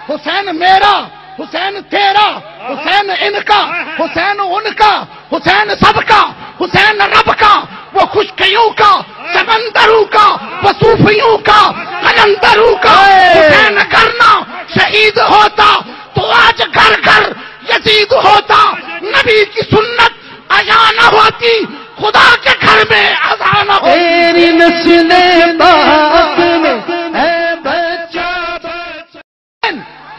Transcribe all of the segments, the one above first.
حسین میرا، حسین تیرا، حسین ان کا، حسین ان کا، حسین سب کا، حسین رب کا، وہ خشکیوں کا، سمندروں کا، وہ صوفیوں کا، قلندروں کا۔ حسین کرنا شہید ہوتا تو آج گھر گھر یزید ہوتا، نبی کی سنت اجا نہ ہوتی، خدا کے گھر میں اذان نہ ہوتی۔ تیری نسل پاک میں ہے بچہ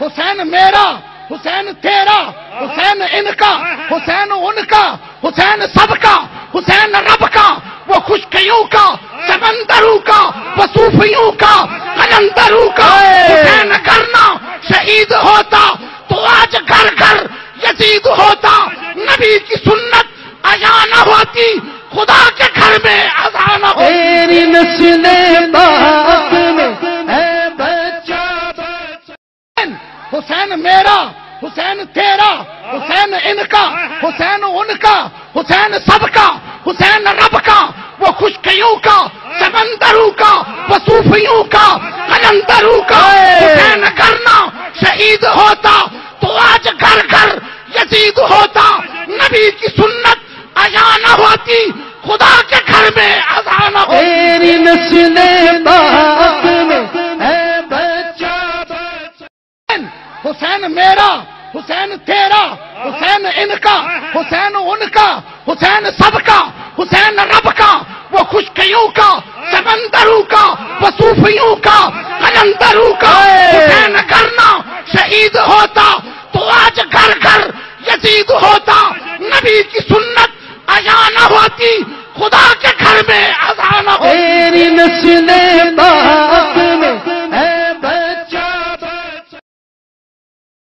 حسین میرا، حسین تیرا، حسین ان کا، حسین ان کا، حسین سب کا، حسین رب کا، وہ خشکیوں کا، سمندروں کا، وہ صوفیوں کا، قلندروں کا۔ حسین کرنا شہید ہوتا تو آج گھر گھر یزید ہوتا، نبی کی سنت اجا نہ ہوتی، خدا کے گھر میں اذان نہ ہوتی۔ تیری نسل پاک میں ہے بچہ حسین میرا، حسین تیرا، حسین ان کا، حسین ان کا، حسین سب کا، حسین رب کا، وہ خشکیوں کا، سمندروں کا، وہ صوفیوں کا، قلندروں کا۔ حسین کرنا شہید ہوتا تو آج گھر گھر یزید ہوتا، نبی کی سنت اجا نہ ہوتی، خدا کے گھر میں اذان نہ ہوتی۔ تیری نسل پاک میں ہے بچہ حسین میرا، حسین تیرا، حسین ان کا، حسین ان کا، حسین سب کا، حسین رب کا، وہ خشکیوں کا، سمندروں کا، وہ صوفیوں کا، قلندروں کا۔ حسین